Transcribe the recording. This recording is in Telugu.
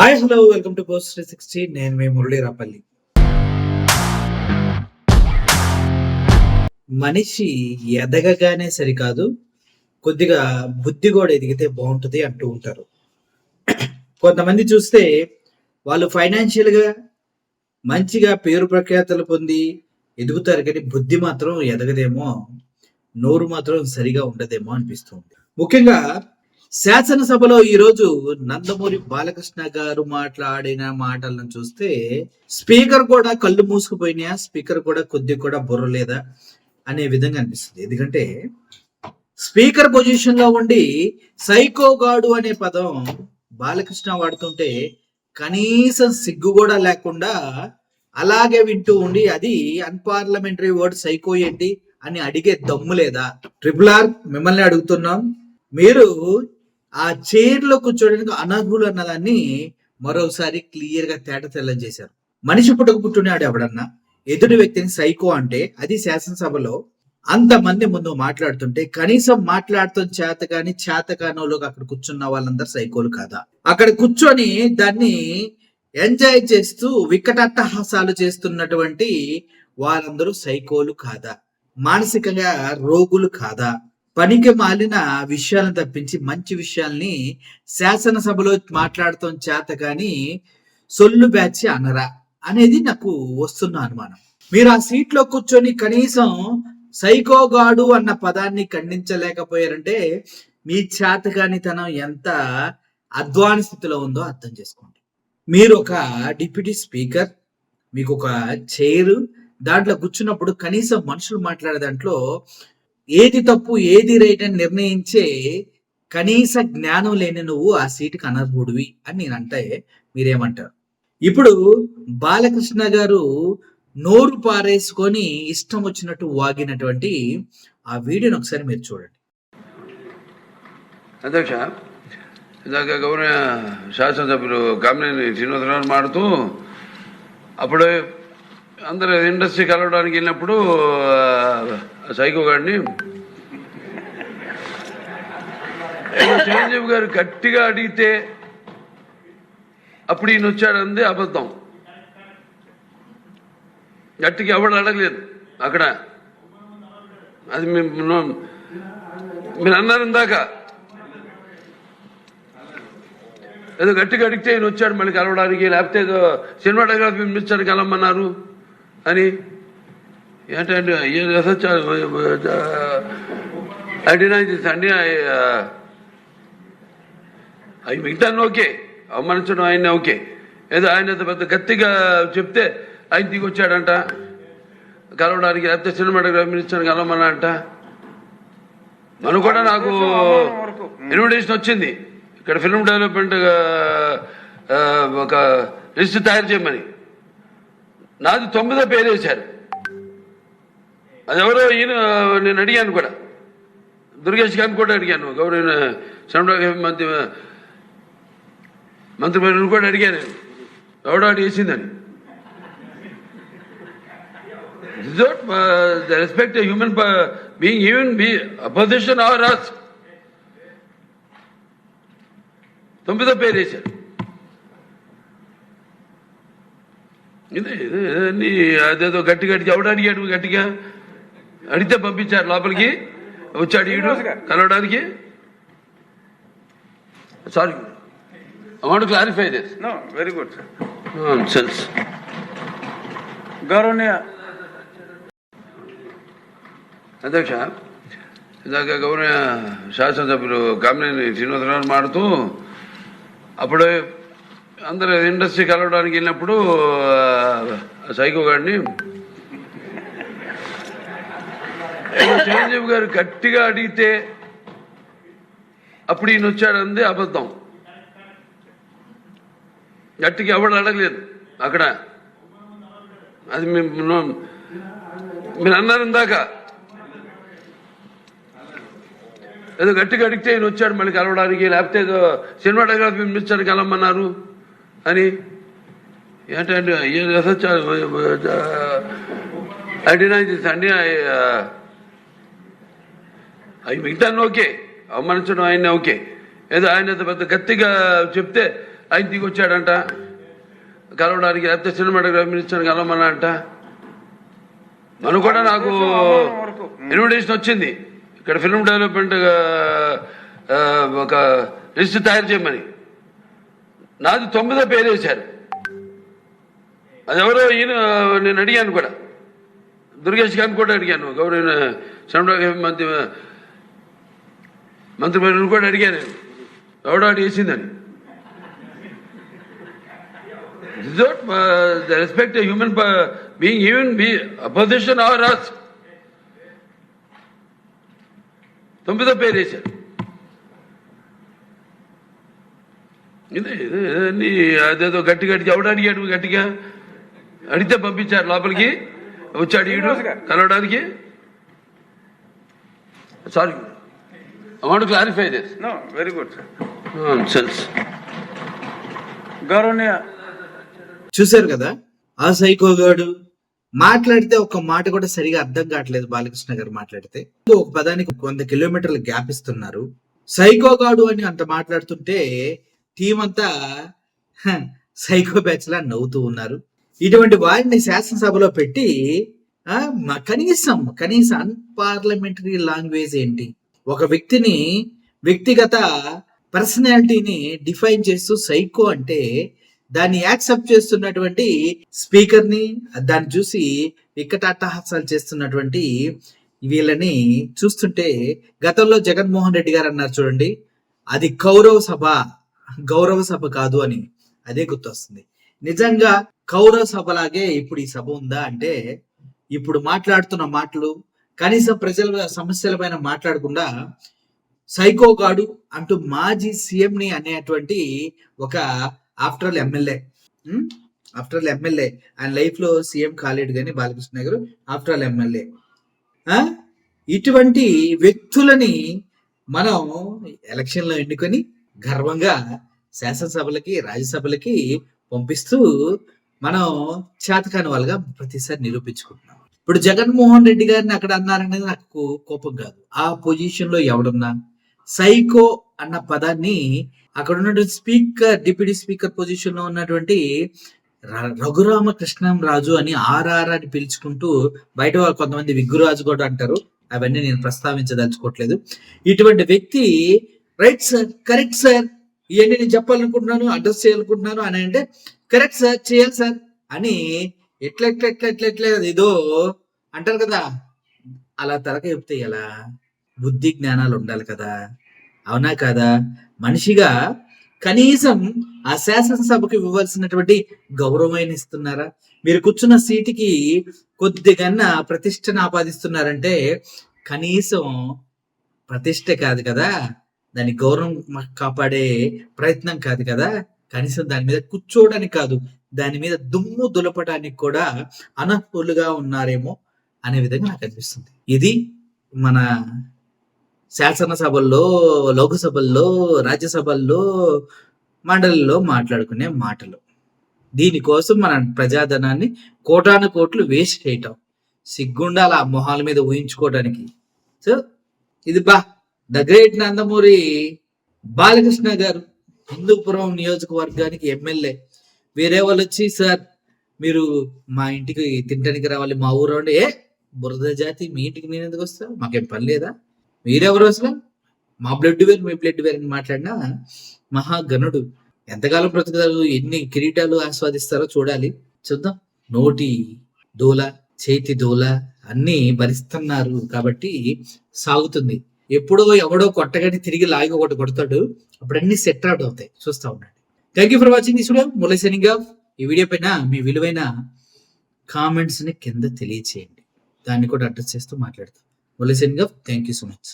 Hi hello welcome to post 360. నేను మీ మురళీ రాపల్లి. మనిషి ఎదగగానే సరికాదు, కొద్దిగా బుద్ధి కూడా ఎదిగితే బాగుంటుంది అంటూ ఉంటారు. కొంతమంది చూస్తే వాళ్ళు ఫైనాన్షియల్గా మంచిగా పేరు ప్రఖ్యాతలు పొంది ఎదుగుతారు, కానీ బుద్ధి మాత్రం ఎదగదేమో, నోరు మాత్రం సరిగా ఉండదేమో అనిపిస్తుంది. ముఖ్యంగా శాసనసభలో ఈరోజు నందమూరి బాలకృష్ణ గారు మాట్లాడిన మాటలను చూస్తే స్పీకర్ కూడా కళ్ళు మూసుకుపోయినాయా, స్పీకర్ కూడా కొద్దిగా కూడా బుర్ర లేదా అనే విధంగా అనిపిస్తుంది. ఎందుకంటే స్పీకర్ పొజిషన్ లో ఉండి సైకోగాడు అనే పదం బాలకృష్ణ వాడుతుంటే కనీసం సిగ్గు కూడా లేకుండా అలాగే వింటూ ఉండి అది అన్పార్లమెంటరీ వర్డ్ సైకో ఏంటి అని అడిగే దమ్ము లేదా? ట్రిపుల్ ఆర్ మిమ్మల్ని అడుగుతున్నాం, మీరు ఆ చైర్ లో కూర్చోడానికి అనర్హులు అన్నదాన్ని మరోసారి క్లియర్ గా తెల్లం చేశారు. మనిషి పుట్టుకున్నాడు ఎవడన్నా ఎదుటి వ్యక్తిని సైకో అంటే, అది శాసనసభలో అంతమంది ముందు మాట్లాడుతుంటే కనీసం మాట్లాడుతున్న చేతకానోళ్ళు అక్కడ కూర్చున్న వాళ్ళందరూ సైకోలు కాదా? అక్కడ కూర్చొని దాన్ని ఎంజాయ్ చేస్తూ వికటట్టహాసాలు చేస్తున్నటువంటి వాళ్ళందరూ సైకోలు కాదా? మానసికంగా రోగులు కాదా? పనికి మాలిన విషయాలను తప్పించి మంచి విషయాల్ని శాసనసభలో మాట్లాడటం చేత కానీ సొల్లు బ్యాచ్ అనరా అనేది నాకు వస్తున్న అనుమానం. మీరు ఆ సీట్ లో కూర్చొని కనీసం సైకోగాడు అన్న పదాన్ని ఖండించలేకపోయారంటే మీ చేతకానితనం ఎంత అధ్వాన స్థితిలో ఉందో అర్థం చేసుకోండి. మీరు ఒక డిప్యూటీ స్పీకర్, మీకు ఒక చైర్, దాంట్లో కూర్చున్నప్పుడు కనీసం మనుషులు మాట్లాడే దాంట్లో ఏది తప్పు ఏది రైట్ అని నిర్ణయించే కనీస జ్ఞానం లేని నువ్వు ఆ సీటుకి అనర్హుడివి అని నేను అంటే మీరేమంటారు? ఇప్పుడు బాలకృష్ణ గారు నోరు పారేసుకొని ఇష్టం వచ్చినట్టు వాగినటువంటి ఆ వీడియోని ఒకసారి మీరు చూడండి. అధ్యక్ష, ఇందాక గౌరవ శాసనసభ్యులు కామినేని శ్రీనివాసరావు మాడుతూ అప్పుడు అందరూ ఇండస్ట్రీ కలవడానికి వెళ్ళినప్పుడు సైకో గారిని చిరంజీవి గారు గట్టిగా అడిగితే అప్పుడు ఈయన వచ్చాడంది అబద్ధం. గట్టిగా ఎవడు అడగలేదు అక్కడ. అది మీరు అన్నారు ఇందాక, ఏదో గట్టిగా అడిగితే ఈయన వచ్చాడు మళ్ళీ కలవడానికి, లేకపోతే ఏదో సినిమాటోగ్రఫీ మినిస్టర్ కలవమన్నారు అని. ఏంటంటే అవి మిగతాను ఓకే, అవమానించడం ఆయన ఓకే, ఏదో ఆయన పెద్ద గట్టిగా చెప్తే ఆయన దిగి వచ్చాడంట కలవడానికి, లేకపోతే సినిమాటోగ్రఫీ మినిస్టర్ కలవమన్నాడంట. మనం కూడా నాకు ఇన్విటేషన్ వచ్చింది ఇక్కడ ఫిల్మ్ డెవలప్మెంట్ ఒక లిస్ట్ తయారు చేయమని. నాది 9వ పేరు వేశారు. అది ఎవరో ఈయన నేను అడిగాను కూడా, దుర్గేష్ గారిని కూడా అడిగాను, గౌరవ సినిమాటోగ్రఫీ మంత్రి కూడా అడిగాను ఎవడో అడి వేసిందని. Respect human being, even be opposition are us. 9వ పేరు వేశారు. ఇదే అదేదో గట్టిగా ఎవడు అడిగాడు, గట్టిగా అడిగితే పంపించారు లోపలికి, వచ్చాడు ఈడు కలవడానికి. Sorry, I want to clarify this. No, very good, sir. Nonsense. గౌరవనీయ అధ్యక్ష, ఇందాక గౌరవ శాసనసభ్యులు కామినేని శ్రీనివాసరావు మాడుతూ అప్పుడు అందరూ ఇండస్ట్రీ కలవడానికి వెళ్ళినప్పుడు సైకో గారిని చిరంజీవి గారు గట్టిగా అడిగితే అప్పుడు ఈయన వచ్చాడంది అబద్ధం. గట్టిగా ఎవడు అడగలేదు అక్కడ. అది మీరు అన్నారు ఇందాక, ఏదో గట్టిగా అడిగితే ఈయన వచ్చాడు మళ్ళీ కలవడానికి, లేకపోతే ఏదో సినిమాటోగ్రఫీ మినిస్టర్ కలవమన్నారు అని. ఏంటంటే అవి మిగతాను ఓకే, అవమానించడం ఆయన ఓకే, ఏదో ఆయన పెద్ద గట్టిగా చెప్తే ఆయన దిగి వచ్చాడంట కలవడానికి, లేకపోతే సినిమాటోగ్రఫీ మినిస్టర్ కలవమన్నా అంట. మనం కూడా నాకు ఇన్విటేషన్ వచ్చింది ఇక్కడ ఫిల్మ్ డెవలప్మెంట్ ఒక లిస్ట్ తయారు చేయమని. నాది 9వ పేరు వేశారు. అది ఎవరో ఈయన నేను అడిగాను కూడా, దుర్గేష్ గారిని కూడా అడిగాను, గౌరవ సినిమాటోగ్రఫీ మంత్రి కూడా అడిగాను ఎవడో అడి వేసిందని. The respect a human being, even be opposition or us. 9వ పేరు వేశారు. ఇదే అదేదో గట్టిగా ఎవడు అడిగాడు, గట్టిగా అడిగితే పంపించారు లోపలికి, వచ్చాడు ఈడు కలవడానికి. Sorry, I want to clarify this. No, very good, sir. Nonsense. గౌరవనీయ చూశారు కదా, ఆ సైకోగాడు మాట్లాడితే ఒక మాట కూడా సరిగా అర్థం కావట్లేదు. బాలకృష్ణ గారు మాట్లాడితే ఒక పదానికి 100 కిలోమీటర్లు గ్యాప్ ఇస్తున్నారు. సైకోగాడు అని అంత మాట్లాడుతుంటే టీం అంతా సైకో బ్యాచ్ లా నవ్వుతూ ఉన్నారు. ఇటువంటి వారిని శాసనసభలో పెట్టి కనీసం అన్పార్లమెంటరీ లాంగ్వేజ్ ఏంటి, ఒక వ్యక్తిని వ్యక్తిగత పర్సనాలిటీని డిఫైన్ చేస్తూ సైకో అంటే దాన్ని యాక్సెప్ట్ చేస్తున్నటువంటి స్పీకర్ ని, దాన్ని చూసి వికటాట్టహాసాలు చేస్తున్నటువంటి వీళ్ళని చూస్తుంటే గతంలో జగన్మోహన్ రెడ్డి గారు అన్నారు చూడండి, అది గౌరవ సభ కాదు అని, అదే గుర్తొస్తుంది. నిజంగా కౌరవ సభలాగే ఇప్పుడు ఈ సభ ఉందా అంటే, ఇప్పుడు మాట్లాడుతున్న మాటలు కనీసం ప్రజల సమస్యల పైన మాట్లాడకుండా సైకోగాడు అంటూ మాజీ సీఎం ని అనేటువంటి ఒక ఆఫ్టర్ ఎమ్మెల్యే ఆయన లైఫ్ లో సీఎం కాలేడు కానీ బాలకృష్ణ గారు ఆఫ్టర్ ఎమ్మెల్యే, ఇటువంటి వ్యక్తులని మనం ఎలక్షన్ లో ఎన్నుకొని గర్వంగా శాసనసభలకి రాజ్యసభలకి పంపిస్తూ మనం చేతకాని వాళ్ళగా ప్రతిసారి నిరూపించుకుంటున్నాం. ఇప్పుడు జగన్మోహన్ రెడ్డి గారిని అక్కడ అన్నారనేది నాకు కోపం కాదు. ఆ పొజిషన్ లో ఎవడున్నా సైకో అన్న పదాన్ని అక్కడ ఉన్నటువంటి డిప్యూటీ స్పీకర్ పొజిషన్ లో ఉన్నటువంటి రఘురామకృష్ణంరాజు అని ఆర్ఆర్ అని పిలుచుకుంటూ బయట కొంతమంది విగ్గురాజు కూడా అంటారు, అవన్నీ నేను ప్రస్తావించదలుచుకోవట్లేదు. ఇటువంటి వ్యక్తి రైట్ సార్, కరెక్ట్ సార్, ఇవన్నీ నేను చెప్పాలనుకుంటున్నాను, అడ్రస్ చేయాలనుకుంటున్నాను అని అంటే కరెక్ట్ సార్, చేయాలి సార్ అని ఎట్లా ఏదో అంటారు కదా, అలా తలక చెప్తే ఎలా? బుద్ధి జ్ఞానాలు ఉండాలి కదా, అవునా కదా? మనిషిగా కనీసం ఆ శాసనసభకు ఇవ్వవలసినటువంటి గౌరవం ఇస్తున్నారా? మీరు కూర్చున్న సీటుకి కొద్దిగా ప్రతిష్టను ఆపాదిస్తున్నారంటే కనీసం ప్రతిష్ట కాదు కదా, దాని గౌరవం కాపాడే ప్రయత్నం కాదు కదా, కనీసం దాని మీద కూర్చోవడానికి కాదు, దాని మీద దుమ్ము దులపడానికి కూడా అనర్హులుగా ఉన్నారేమో అనే విధంగా నాకు అనిపిస్తుంది. ఇది మన శాసనసభల్లో, లోకసభల్లో, రాజ్యసభల్లో, మండలిలో మాట్లాడుకునే మాటలు. దీనికోసం మన ప్రజాధనాన్ని కోటాను కోట్లు వేస్ట్ చేయటం సిగ్గుండాల ఆ మొహాల మీద ఊహించుకోవడానికి. సో ఇది ద గ్రేట్ నందమూరి బాలకృష్ణ గారు, హిందూపురం నియోజకవర్గానికి ఎమ్మెల్యే. వేరే వాళ్ళు వచ్చి సార్ మీరు మా ఇంటికి తినడానికి రావాలి, మా ఊరు అంటే బురద జాతి, మీ ఇంటికి నేను ఎందుకు వస్తా, మాకేం పని లేదా, మీరెవరు అసలు, మా బ్లడ్ వేరు మీ బ్లడ్ వేరు అని మాట్లాడినా మహాగణుడు. ఎంతకాలం బ్రతుకుతారు, ఎన్ని కిరీటాలు ఆస్వాదిస్తారో చూడాలి, చూద్దాం. నోటి దూల, చేతి దూల అన్ని భరిస్తున్నారు కాబట్టి సాగుతుంది. ఎప్పుడో ఎవడో కొట్టగానే తిరిగి లాగి ఒకటి కొడతాడు, అప్పుడు అన్ని సెట్ అవుట్ అవుతాయి. చూస్తా ఉండండి. Thank you for watching this video. Murali signing off. ఈ వీడియో పైన మీ విలువైన కామెంట్స్ ని కింద తెలియచేయండి, దాన్ని కూడా అడ్రస్ చేస్తూ మాట్లాడతాం. Murali signing off. Thank you so much.